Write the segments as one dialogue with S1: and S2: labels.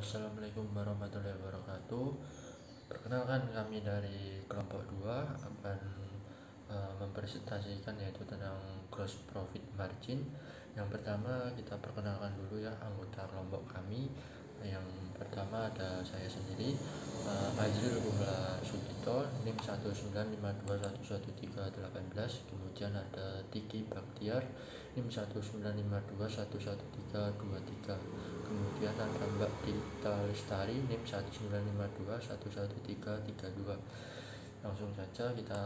S1: Assalamualaikum warahmatullahi wabarakatuh. Perkenalkan, kami dari kelompok 2 akan mempresentasikan yaitu tentang gross profit margin. Yang pertama kita perkenalkan dulu ya anggota kelompok kami. Yang pertama ada saya sendiri, Azril Ruhla Sugito, NIM 195211318. Kemudian ada Tiki Baktiar, NIM 195211323. Kemudian ada Mbak Dita Lestari, NIM 195211332. Langsung saja kita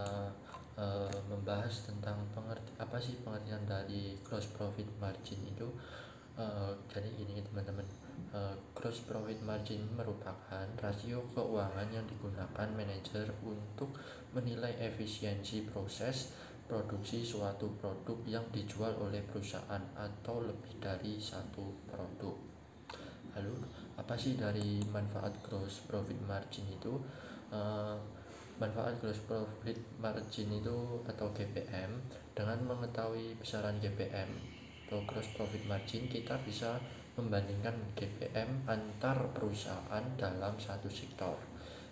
S1: membahas tentang apa sih pengertian dari gross profit margin itu. Jadi gini teman-teman, gross profit margin merupakan rasio keuangan yang digunakan manajer untuk menilai efisiensi proses produksi suatu produk yang dijual oleh perusahaan atau lebih dari satu produk. Lalu apa sih dari manfaat gross profit margin itu? Manfaat gross profit margin itu atau GPM, dengan mengetahui besaran GPM atau gross profit margin, kita bisa membandingkan GPM antar perusahaan dalam satu sektor.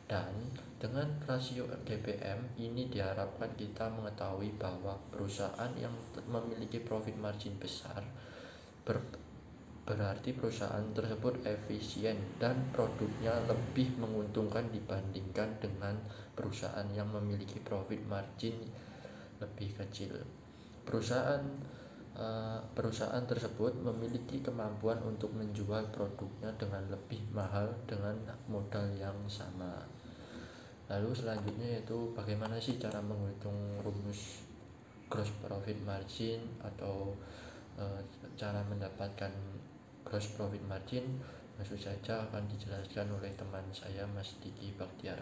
S1: Dan dengan rasio GPM ini diharapkan kita mengetahui bahwa perusahaan yang memiliki profit margin besar berarti perusahaan tersebut efisien dan produknya lebih menguntungkan dibandingkan dengan perusahaan yang memiliki profit margin lebih kecil. Perusahaan tersebut memiliki kemampuan untuk menjual produknya dengan lebih mahal dengan modal yang sama. Lalu selanjutnya yaitu bagaimana sih cara menghitung rumus gross profit margin atau cara mendapatkan gross profit margin. Langsung saja akan dijelaskan oleh teman saya, Mas Diki Baktiar.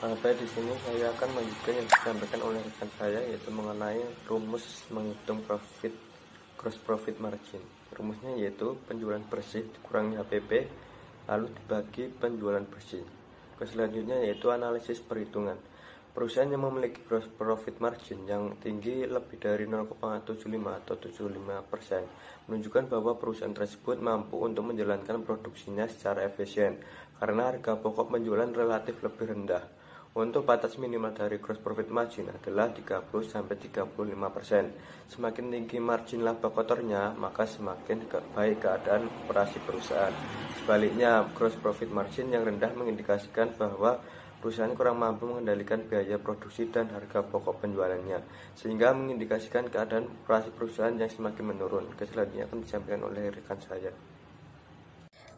S2: Baik, di sini saya akan melanjutkan yang disampaikan oleh rekan saya, yaitu mengenai rumus menghitung gross profit margin. Rumusnya yaitu penjualan bersih dikurangi HPP lalu dibagi penjualan bersih. Selanjutnya yaitu analisis perhitungan. Perusahaan yang memiliki gross profit margin yang tinggi lebih dari 0,75 atau 75% menunjukkan bahwa perusahaan tersebut mampu untuk menjalankan produksinya secara efisien karena harga pokok penjualan relatif lebih rendah. Untuk batas minimal dari gross profit margin adalah 30-35%. Semakin tinggi margin laba kotornya, maka semakin baik keadaan operasi perusahaan. Sebaliknya, gross profit margin yang rendah mengindikasikan bahwa perusahaan kurang mampu mengendalikan biaya produksi dan harga pokok penjualannya, sehingga mengindikasikan keadaan operasi perusahaan yang semakin menurun. Selanjutnya akan disampaikan oleh rekan saya.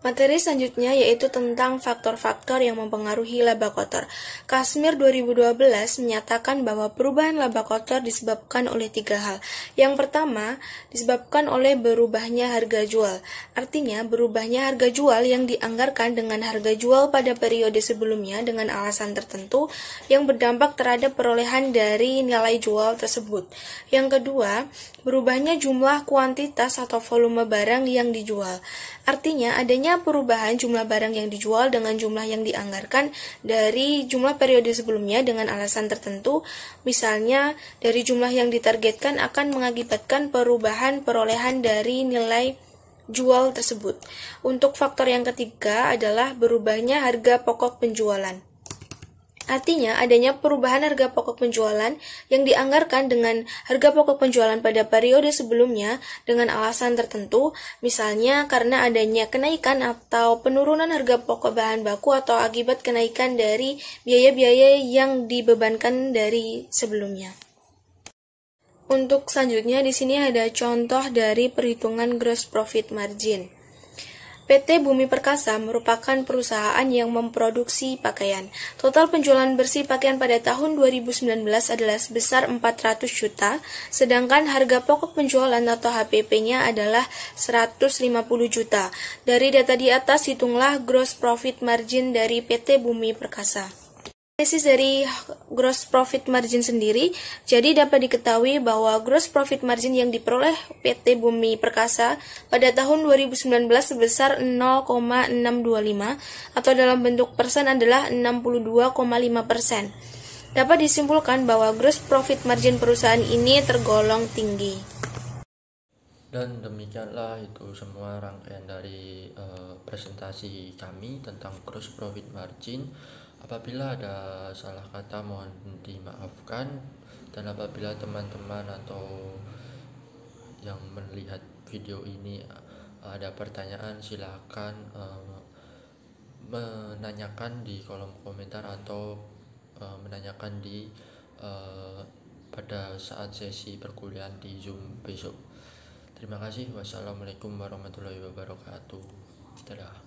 S3: Materi selanjutnya yaitu tentang faktor-faktor yang mempengaruhi laba kotor. Kasmir 2012 menyatakan bahwa perubahan laba kotor disebabkan oleh 3 hal. Yang pertama, disebabkan oleh berubahnya harga jual. Artinya, berubahnya harga jual yang dianggarkan dengan harga jual pada periode sebelumnya dengan alasan tertentu yang berdampak terhadap perolehan dari nilai jual tersebut. Yang kedua, berubahnya jumlah kuantitas atau volume barang yang dijual. Artinya, adanya perubahan jumlah barang yang dijual dengan jumlah yang dianggarkan dari jumlah periode sebelumnya dengan alasan tertentu, misalnya dari jumlah yang ditargetkan akan mengakibatkan perubahan perolehan dari nilai jual tersebut. Untuk faktor yang ketiga adalah berubahnya harga pokok penjualan. Artinya, adanya perubahan harga pokok penjualan yang dianggarkan dengan harga pokok penjualan pada periode sebelumnya dengan alasan tertentu, misalnya karena adanya kenaikan atau penurunan harga pokok bahan baku atau akibat kenaikan dari biaya-biaya yang dibebankan dari sebelumnya. Untuk selanjutnya di sini ada contoh dari perhitungan gross profit margin. PT Bumi Perkasa merupakan perusahaan yang memproduksi pakaian. Total penjualan bersih pakaian pada tahun 2019 adalah sebesar 400 juta, sedangkan harga pokok penjualan atau HPP-nya adalah 150 juta. Dari data di atas, hitunglah gross profit margin dari PT Bumi Perkasa. Analisis dari gross profit margin sendiri, jadi dapat diketahui bahwa gross profit margin yang diperoleh PT Bumi Perkasa pada tahun 2019 sebesar 0,625 atau dalam bentuk persen adalah 62,5%. Dapat disimpulkan bahwa gross profit margin perusahaan ini tergolong tinggi.
S1: Dan demikianlah itu semua rangkaian dari presentasi kami tentang gross profit margin. Apabila ada salah kata mohon dimaafkan, dan apabila teman-teman atau yang melihat video ini ada pertanyaan, silakan menanyakan di kolom komentar atau menanyakan di pada saat sesi perkuliahan di Zoom besok. Terima kasih. Wassalamualaikum warahmatullahi wabarakatuh. Dadah.